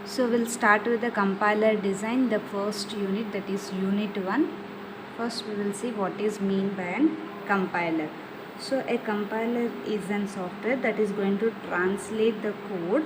So we'll start with the compiler design, the first unit, that is unit 1. First we will see what is mean by an compiler. So a compiler is an software that is going to translate the code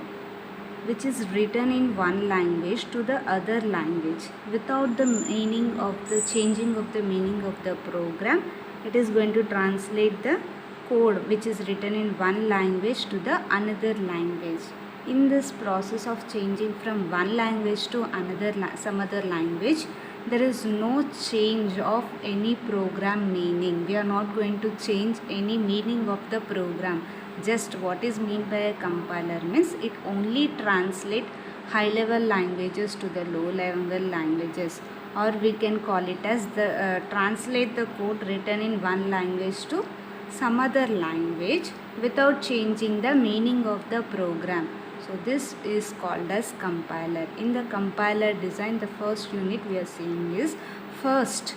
which is written in one language to the other language without the meaning of the changing of the meaning of the program. It is going to translate the code which is written in one language to the another language. In this process of changing from one language to another some other language, there is no change of any program meaning. We are not going to change any meaning of the program. Just what is meant by a compiler means it only translate high level languages to the low level languages, or we can call it as the translate the code written in one language to some other language without changing the meaning of the program. So this is called as compiler. In the compiler design, the first unit we are seeing is, first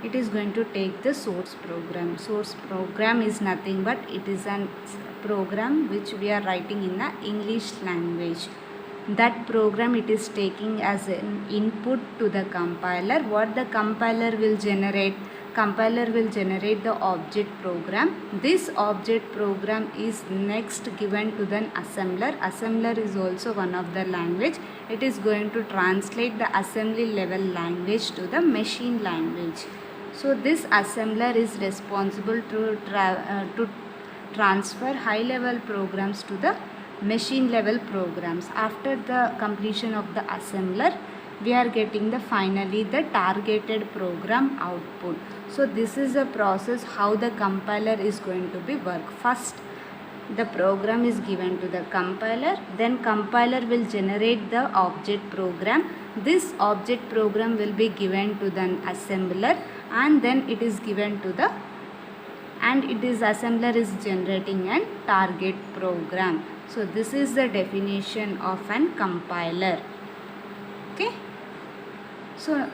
it is going to take the source program. Source program is nothing but it is an program which we are writing in the English language. That program it is taking as an input to the compiler. What the compiler will generate? Compiler will generate the object program. This object program is next given to the assembler. Assembler is also one of the language. It is going to translate the assembly level language to the machine language. So this assembler is responsible to transfer high level programs to the machine level programs. After the completion of the assembler, we are getting the finally the targeted program output. So this is a process how the compiler is going to be work. First the program is given to the compiler, then compiler will generate the object program. This object program will be given to the assembler, and then it is given to the, and it is assembler is generating an target program. So this is the definition of an compiler. Okay, so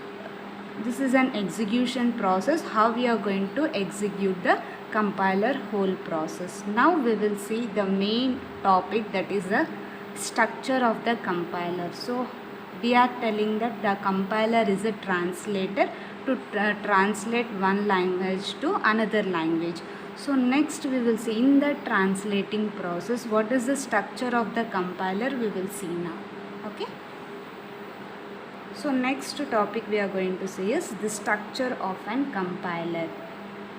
this is an execution process, how we are going to execute the compiler whole process. Now we will see the main topic, that is the structure of the compiler. So we are telling that the compiler is a translator to translate one language to another language. So next we will see in the translating process what is the structure of the compiler, we will see now. Okay. So next topic we are going to see is the structure of an compiler.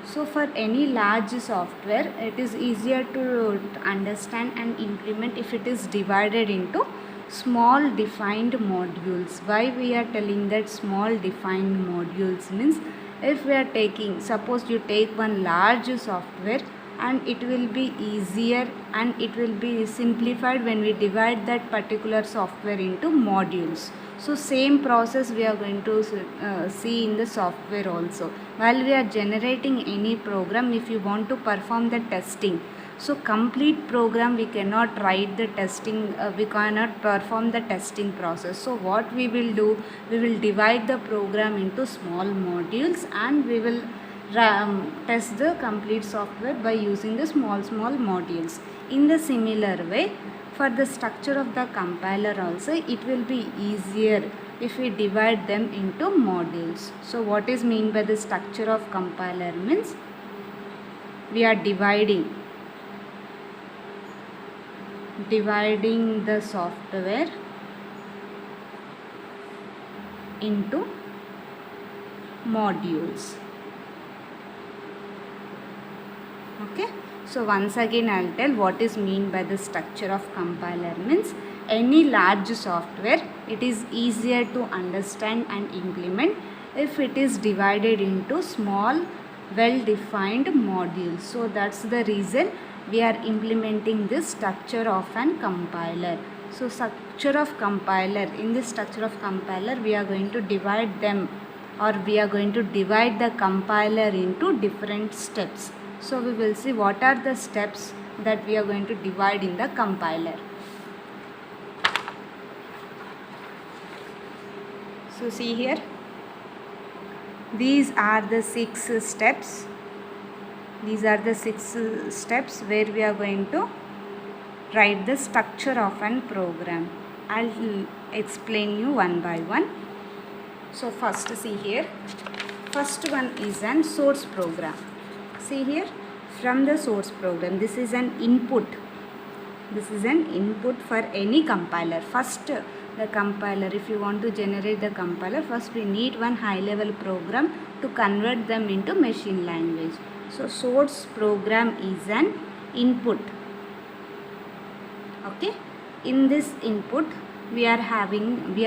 So for any large software, it is easier to understand and implement if it is divided into small defined modules. Why we are telling that small defined modules means, if we are taking, suppose you take one large software, and it will be easier and it will be simplified when we divide that particular software into modules. So same process we are going to see in the software also. While we are generating any program, if you want to perform the testing, so complete program we cannot write the testing, we cannot perform the testing process. So what we will do, we will divide the program into small modules, and we will test the complete software by using the small modules. In the similar way, for the structure of the compiler also, it will be easier if we divide them into modules. So what is mean by the structure of compiler means, we are dividing the software into modules. Okay, so once again I will tell what is mean by the structure of compiler means, any large software, it is easier to understand and implement if it is divided into small well defined modules. So that's the reason we are implementing this structure of an compiler. So structure of compiler, in this structure of compiler we are going to divide them, or we are going to divide the compiler into different steps. So we will see what are the steps that we are going to divide in the compiler. So see here, these are the 6 steps. These are the 6 steps where we are going to write the structure of an program. I'll explain you one by one. So first see here, first one is an source program. See here, from the source program, this is an input. This is an input for any compiler. First, the compiler, if you want to generate the compiler, first we need one high level program to convert them into machine language. So source program is an input. Okay, in this input we are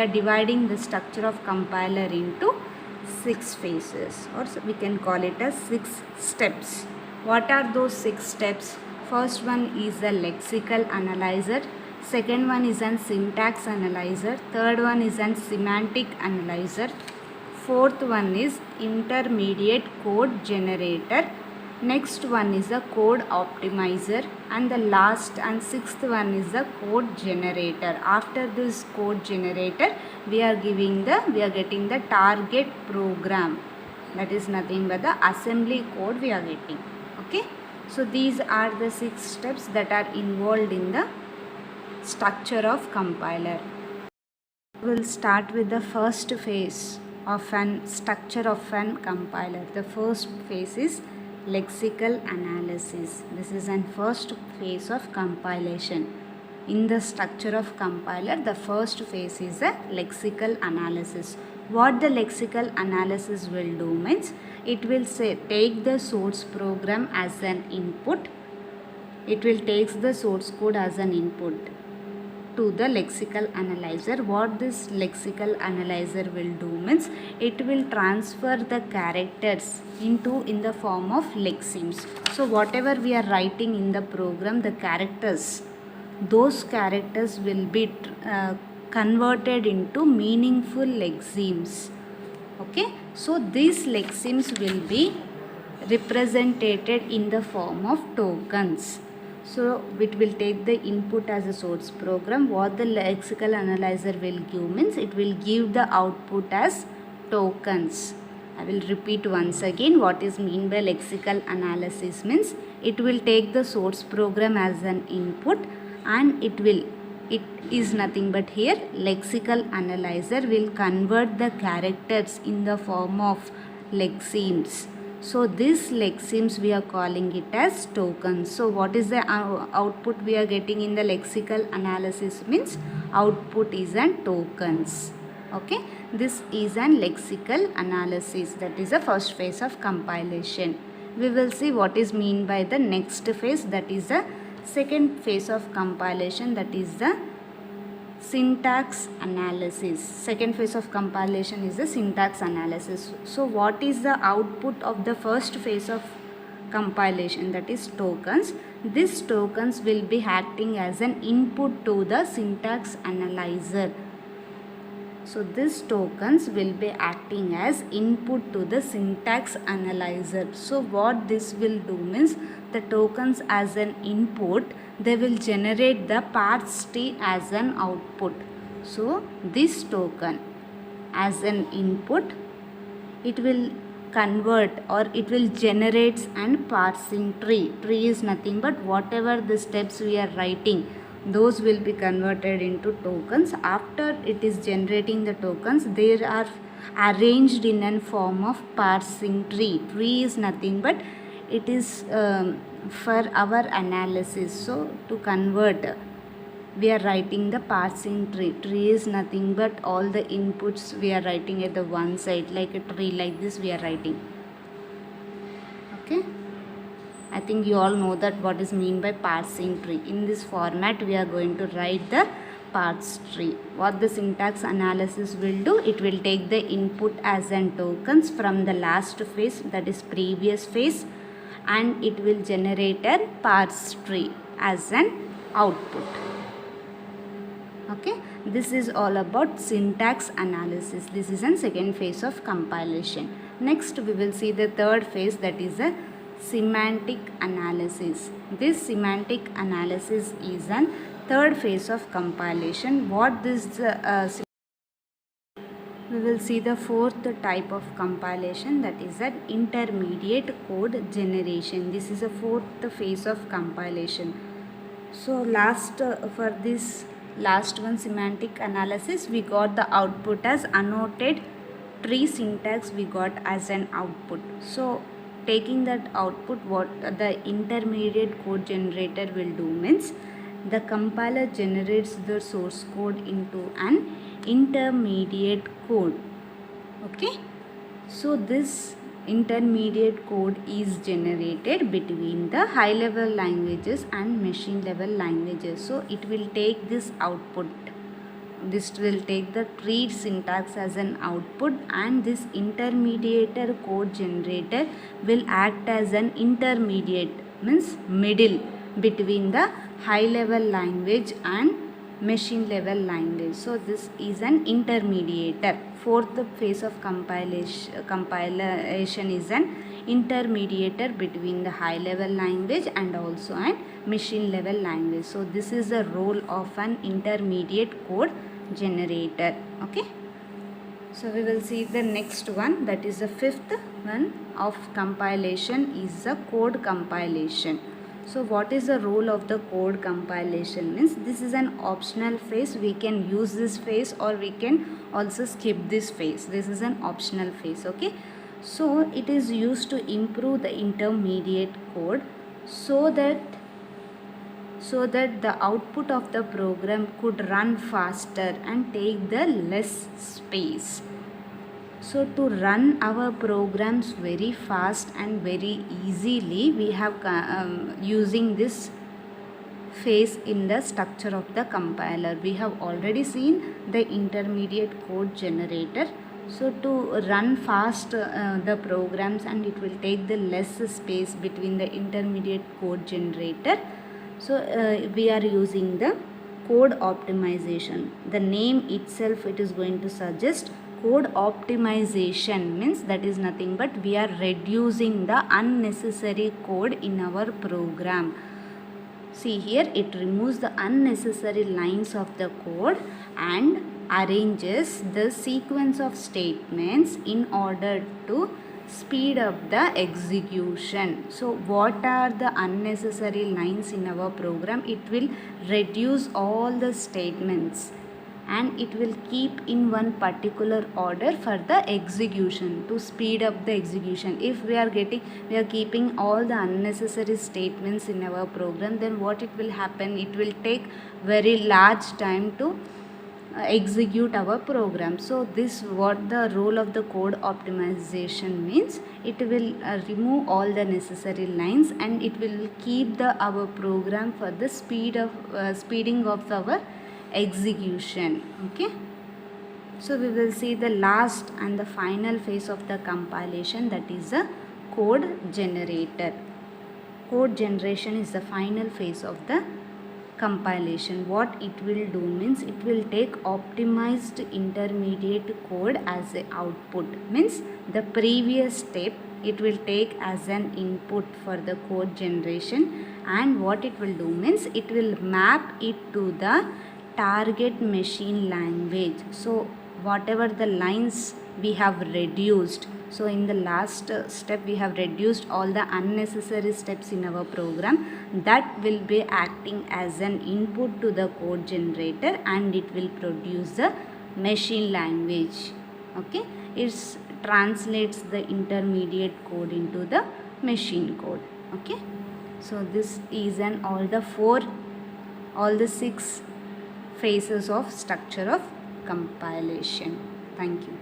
dividing the structure of compiler into 6 phases, or we can call it as 6 steps. What are those 6 steps? First one is a lexical analyzer, second one is an syntax analyzer, third one is an semantic analyzer, fourth one is intermediate code generator, next one is a code optimizer, and the last and sixth one is the code generator. After this code generator, we are getting the target program. That is nothing but the assembly code we are getting. Okay, so these are the 6 steps that are involved in the structure of compiler. We'll start with the first phase of an structure of an compiler. The first phase is lexical analysis. This is an first phase of compilation. In the structure of compiler, the first phase is a lexical analysis. What the lexical analysis will do means, it will take the source program as an input. It will take the source code as an input to the lexical analyzer. What this lexical analyzer will do means, it will transfer the characters in the form of lexemes. So whatever we are writing in the program, the characters, those characters will be converted into meaningful lexemes. Okay, so these lexemes will be represented in the form of tokens. So it will take the input as a source program. What the lexical analyzer will give means, it will give the output as tokens. I will repeat once again what is mean by lexical analysis means. It will take the source program as an input, and it is nothing but here lexical analyzer will convert the characters in the form of lexemes. So this lexemes we are calling it as tokens. So what is the output we are getting in the lexical analysis means, output is an tokens. Okay, this is an lexical analysis. That is the first phase of compilation. We will see what is mean by the next phase, that is the second phase of compilation, that is the syntax analysis. Second phase of compilation is the syntax analysis. So what is the output of the first phase of compilation, that is tokens. These tokens will be acting as an input to the syntax analyzer. So these tokens will be acting as input to the syntax analyzer. So what this will do means, the tokens as an input, they will generate the parse tree as an output. So this token as an input, it will convert or it will generate an parsing tree. Tree is nothing but whatever the steps we are writing, those will be converted into tokens. After it is generating the tokens, they are arranged in a form of parsing tree. Tree is nothing but it is for our analysis. So to convert, we are writing the parsing tree. Tree is nothing but all the inputs we are writing at the one side, like a tree like this we are writing. Okay, I think you all know that what is mean by parsing tree. In this format we are going to write the parse tree. What the syntax analysis will do, it will take the input as an tokens from the last phase, that is previous phase, and it will generate a parse tree as an output. Okay, this is all about syntax analysis. This is a second phase of compilation. Next we will see the third phase, that is a semantic analysis. This semantic analysis is a third phase of compilation. What this we will see the fourth type of compilation, that is an intermediate code generation. This is a fourth phase of compilation. So last for this last one, semantic analysis, we got the output as annotated tree syntax, we got as an output. So taking that output, what the intermediate code generator will do means the compiler generates the source code into an intermediate code. Okay, so this intermediate code is generated between the high level languages and machine level languages. So it will take this output, this will take the tree syntax as an output, and this intermediate code generator will act as an intermediate, means middle between the high level language and machine level language. So this is an intermediator. Fourth phase of compilation is an intermediator between the high level language and also an machine level language. So this is the role of an intermediate code generator. Okay, so we will see the next one, that is the fifth one of compilation, is the code compilation. So what is the role of the code compilation means this is an optional phase. We can use this phase or we can also skip this phase. This is an optional phase. Okay, so it is used to improve the intermediate code so that the output of the program could run faster and take the less space. So to run our programs very fast and very easily, we have using this phase in the structure of the compiler. We have already seen the intermediate code generator. So to run fast the programs and it will take the less space between the intermediate code generator. So we are using the code optimization. The name itself, it is going to suggest code optimization, means that is nothing but we are reducing the unnecessary code in our program. See here, it removes the unnecessary lines of the code and arranges the sequence of statements in order to speed up the execution. So what are the unnecessary lines in our program? It will reduce all the statements and it will keep in one particular order for the execution to speed up the execution. If we are keeping all the unnecessary statements in our program, then what it will happen, it will take very large time to execute our program. So this what the role of the code optimization means. It will remove all the necessary lines and it will keep our program for the speeding of our execution. Okay, so we will see the last and the final phase of the compilation, that is the code generator. Code generation is the final phase of the compilation. What it will do means it will take optimized intermediate code as a output, means the previous step it will take as an input for the code generation, and what it will do means it will map it to the target machine language. So whatever the lines we have reduced, so in the last step we have reduced all the unnecessary steps in our program, that will be acting as an input to the code generator and it will produce the machine language. Okay, it translates the intermediate code into the machine code. Okay, so this is all the 6 phases of structure of compilation. Thank you.